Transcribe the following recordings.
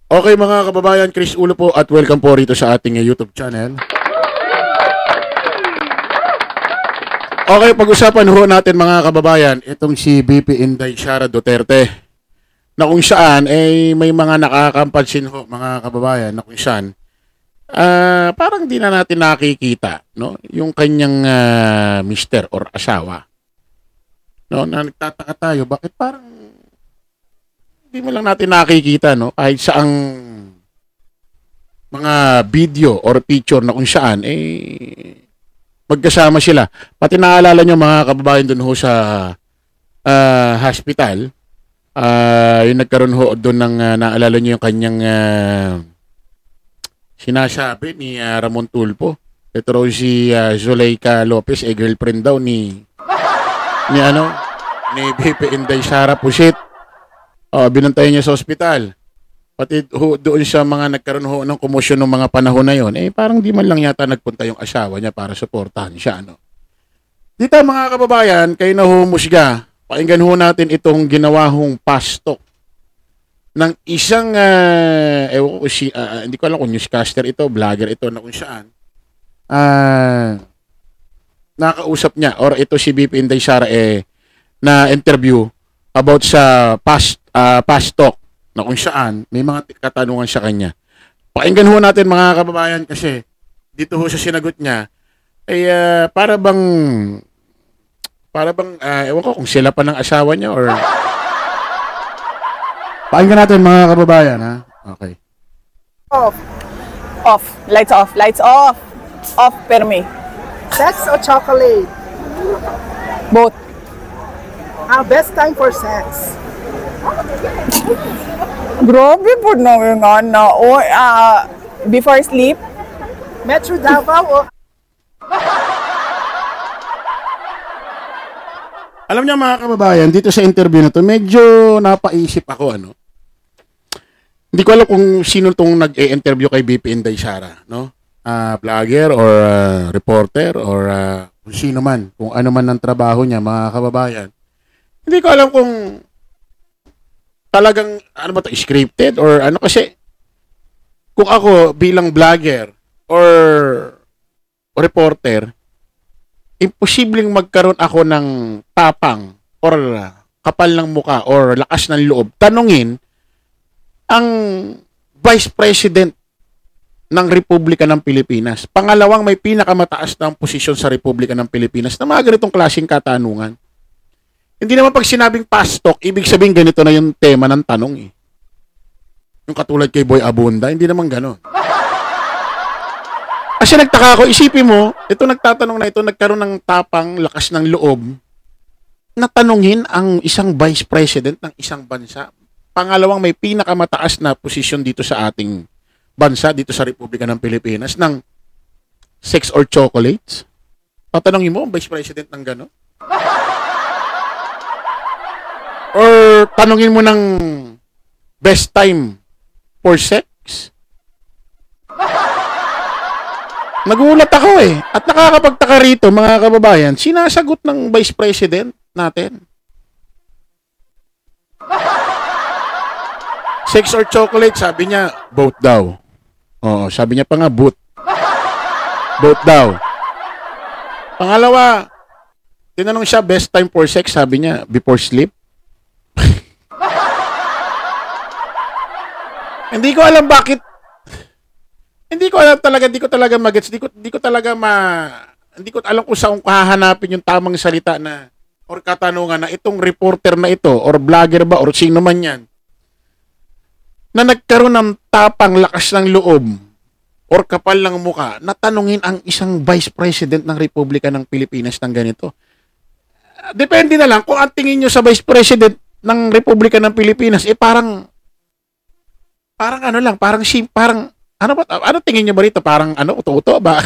Okay mga kababayan, Chris Ulo po at welcome po rito sa ating YouTube channel. Okay, pag-usapan ho natin mga kababayan, itong si BP Inday Sara Duterte na kung saan may mga nakakampansin ho mga kababayan na kung saan parang di na natin nakikita no, yung kanyang mister or asawa. No, na nagtataka tayo, bakit parang hindi mo lang natin nakikita no kahit saang mga video or picture na kung saan magkasama sila. Pati naalala nyo mga kababayan dun ho sa hospital, yung nagkaroon ho doon ng naalala nyo yung kanyang sinasabi ni Ramon Tulfo. Ito raw si Zuleika Lopez, girlfriend daw ni BP Inday Sara Pusit. Binantayan niya sa ospital. Pati doon sa mga nagkaroon ho ng komosyon ng mga panahon na yon, parang di man lang yata nagpunta yung asawa niya para suportahan siya. Dito mga kababayan, kayo na humusga. Pakinggan ho natin itong ginawa hong pastok ng isang, hindi ko alam kung newscaster ito, vlogger ito na kung saan. Nakausap niya, or ito si BP Inday Sara na interview about sa past talk na kung saan may mga katanungan sa kanya. Pakinggan ho natin mga kababayan kasi dito ho sa sinagot niya para bang ewan ko kung sila pa ng asawa niya or pakinggan natin mga kababayan ha. Okay. Off. Lights off. Lights off. Off, permi. Sex or chocolate? Both. Best time for sex? Grabe po na yung before sleep. Metro Davao o Alam niyo mga kababayan, dito sa interview na to, medyo napaisip ako Hindi ko alam kung sino tong nag-e-interview kay BP Inday Sara, no? Vlogger or reporter or kung sino man, kung ano man ang trabaho niya mga kababayan. Hindi ko alam kung talagang scripted or ano, kasi kung ako bilang vlogger or reporter, imposibleng magkaroon ako ng tapang or kapal ng muka or lakas ng loob tanungin ang Vice President ng Republika ng Pilipinas. Pangalawang may pinakamataas na posisyon sa Republika ng Pilipinas na mga ganitong klaseng katanungan. Hindi naman pag sinabing past talk, ibig sabihin ganito na yung tema ng tanong Yung katulad kay Boy Abunda, hindi naman gano'n. Kasi nagtaka ako, isipin mo, ito nagtatanong na ito, nagkaroon ng tapang, lakas ng loob, na tanungin ang isang Vice President ng isang bansa. Pangalawang may pinakamataas na posisyon dito sa ating bansa, dito sa Republika ng Pilipinas, ng sex or chocolates. Tatanungin mo ang Vice President ng gano'n? Or tanungin mo ng best time for sex? Nagulat ako At nakakapagtaka rito mga kababayan, sinasagot ng Vice President natin. Sex or chocolate, sabi niya, both daw. Oo, sabi niya pa nga, both. Both daw. Pangalawa, tinanong siya, best time for sex, sabi niya, before sleep. Hindi ko alam bakit. Hindi ko alam talaga, hindi ko talaga magets, hindi ko alam kung saan hahanapin yung tamang salita na or katanungan na itong reporter na ito or vlogger ba or sino man yan na nagkaroon ng tapang, lakas ng loob or kapal ng muka na tanungin ang isang Vice President ng Republika ng Pilipinas ng ganito. Depende na lang kung ang tingin nyo sa Vice President ng Republika ng Pilipinas parang ano tingin niyo ba rito? Parang uto-uto ba?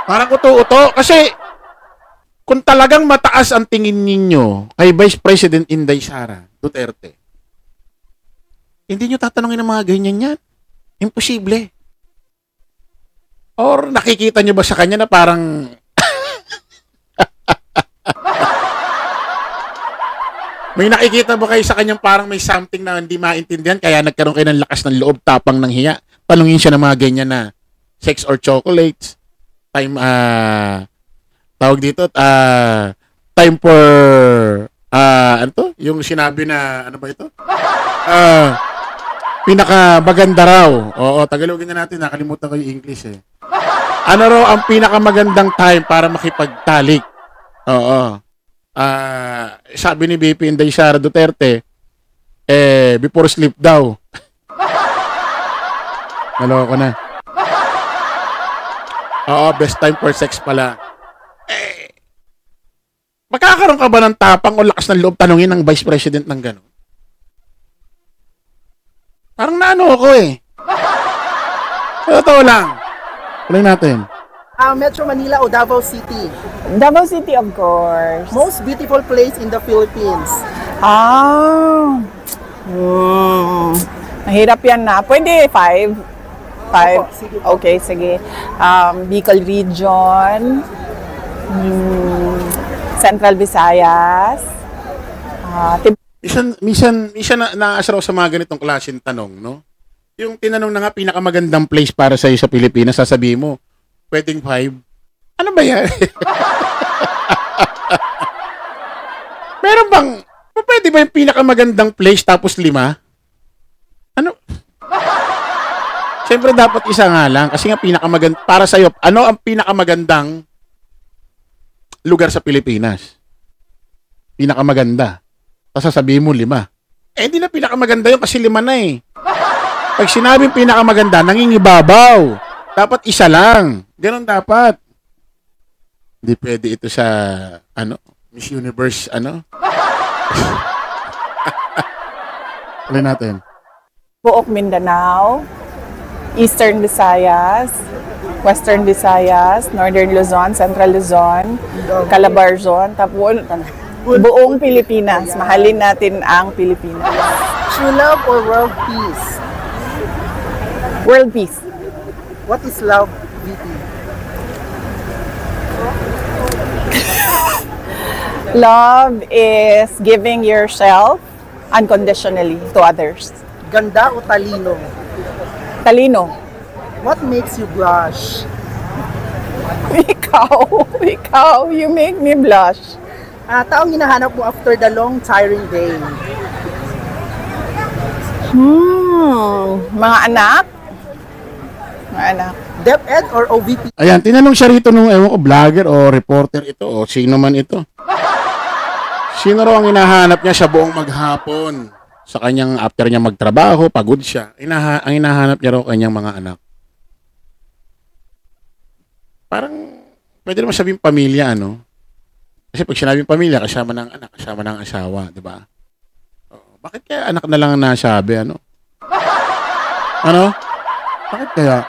Parang uto-uto kasi kung talagang mataas ang tingin ninyo kay Vice President Inday Sara Duterte, hindi nyo tatanungin ng mga ganyan yan. Imposible. Or nakikita nyo ba sa kanya na parang May nakikita ba kayo sa kanyang parang may something na hindi maintindihan kaya nagkaroon kayo ng lakas ng loob, tapang ng hiya? Tanungin siya ng mga ganyan na sex or chocolates. Time, tawag dito, time for, ano to? Yung sinabi na, ano ba ito? Pinakamaganda raw. Oo, Tagalogin na natin, nakalimutan ko yung English eh. Ano raw ang pinakamagandang time para makipagtalik? Oo. Sabi ni BP Inday Sara Duterte, before sleep daw. Naloko na. Oo, best time for sex pala. Magkakaroon ka ba ng tapang o lakas ng loob tanungin ng Vice President ng gano'n? Parang naano ako eh. Totoo lang. Tuloy natin. Metro Manila o Davao City? Davao City, of course. Most beautiful place in the Philippines? Mahirap yan na. Pwede 5. Opo, sige po. Okay, sige. Bicol Region. Central Visayas. Minsan na-aasaraw sa mga ganitong klaseng tanong, no? Yung tinanong na nga pinakamagandang place para sa'yo sa Pilipinas, sasabihin mo, pwedeng 5. Ano ba yan? Meron bang, pwede ba yung pinakamagandang place tapos 5? Ano? Siyempre dapat isa nga lang, kasi nga para sa'yo, ano ang pinakamagandang lugar sa Pilipinas? Pinakamaganda. Tapos sasabihin mo 5. Hindi na pinakamaganda yun kasi 5 na eh. Pag sinabing pinakamaganda, nangingibabaw. Dapat isa lang. Ganon dapat. Hindi pwede ito sa, Miss Universe, Tuloy natin. Buok Mindanao. Eastern Visayas. Western Visayas. Northern Luzon. Central Luzon. Calabarzon. Tapos, buong Pilipinas. Mahalin natin ang Pilipinas. True love or world peace? World peace. What is love, VP? Love is giving yourself unconditionally to others. Ganda o talino? Talino. What makes you blush? Ikaw, you make me blush. Taong hinahanap mo after the long, tiring day? Mga anak. Mga anak. DepEd or OVP? Ayan, tinanong siya rito nung, ewan ko, vlogger o reporter ito o sino man ito. Sino raw ang hinahanap niya sa buong maghapon? Sa kanyang after niya magtrabaho, pagod siya. Ang hinahanap niya raw kanyang mga anak. Parang, pwede naman sabihin pamilya, Kasi pag sinabing pamilya, kasama ng anak, kasama ng asawa, di ba? Bakit kaya anak na lang ang nasabi, Bakit kaya?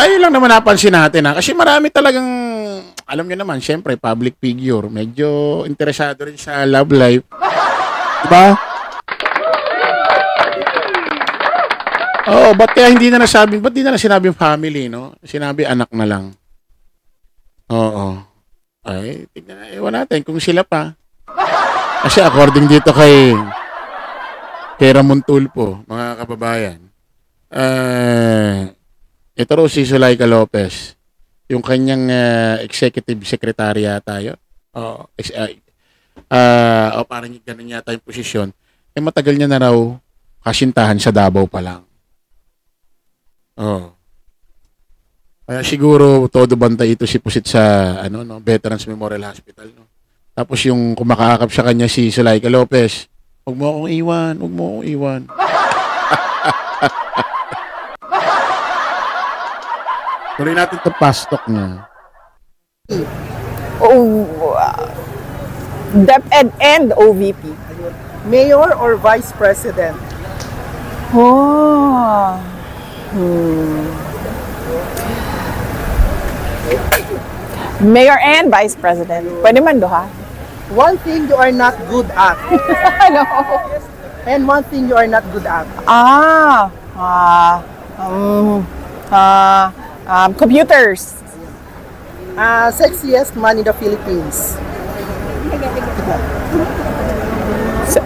Ayun lang naman napansin natin, Kasi marami talagang, alam niyo naman, syempre, public figure, medyo interesado rin sa love life. Di ba? Ba't kaya ba't di na sinabing family, Sinabi anak na lang. Oo. Ay, iwan natin kung sila pa. Kasi according dito kay Ramon Tulfo, mga kababayan, ito raw si Zulaika Lopez, yung kanyang executive secretary tayo. Parang ganun yata yung posisyon. Matagal niya na raw kasintahan sa Davao pa lang. Kaya siguro todo bantay ito si Pusit sa Veterans Memorial Hospital, Tapos yung kumakaakap sa kanya si Zulaika Lopez, huwag mo akong iwan. Tuloy natin ito pastok niya. DepEd and OVP. Mayor or Vice President? Mayor and Vice President. Pwede man duha. One thing you are not good at. Ano? And one thing you are not good at. Computers. Sexiest man in the Philippines.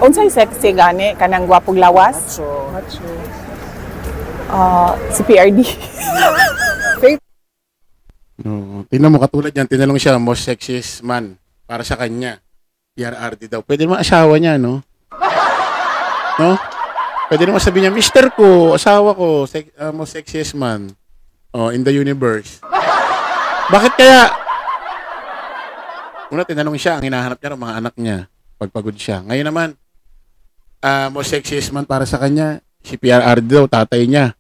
Unsay sexy gani kanang gwapong lawas? Macho. Si PRD. No, tingnan mo katulad yan, tinanong siya, most sexiest man para sa kanya. PRRD daw. Pwede naman asawa niya, no? No? Pwede naman sabihin niya, Mister ko, asawa ko, most sexiest man in the universe. Bakit kaya? Una, tinanong siya, ang hinahanap niya ng mga anak niya pagpagod siya. Ngayon naman, most sexiest man para sa kanya, si PRRD daw, tatay niya.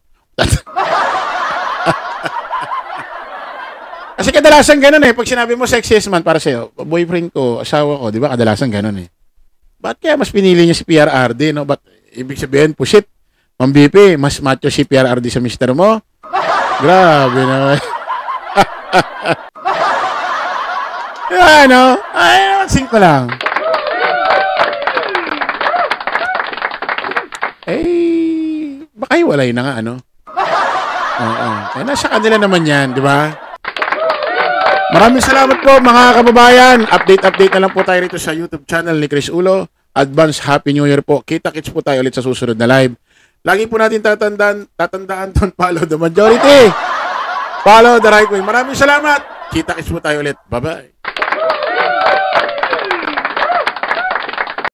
Kasi kadalasan ganun eh. Pag sinabi mo sexiest man para sa'yo, boyfriend ko, asawa ko, di ba? Kadalasan ganun eh. Ba't kaya mas pinili niya si PRRD, no? Ba't ibig sabihin, pushit, Ma'am BP, mas macho si PRRD sa mister mo? Grabe naman. Ano? Ay, namansin ko lang. Eh, baka hiwalay na nga, ano? Oo. Eh, nasa kanila naman yan, di ba? Maraming salamat po mga kababayan. Update na lang po tayo rito sa YouTube channel ni Chris Ulo. Advance Happy New Year po. Kita-kits po tayo ulit sa susunod na live. Lagi po natin tatandaan don't follow the majority. Follow the right way. Maraming salamat. Kita-kits po tayo ulit. Bye-bye.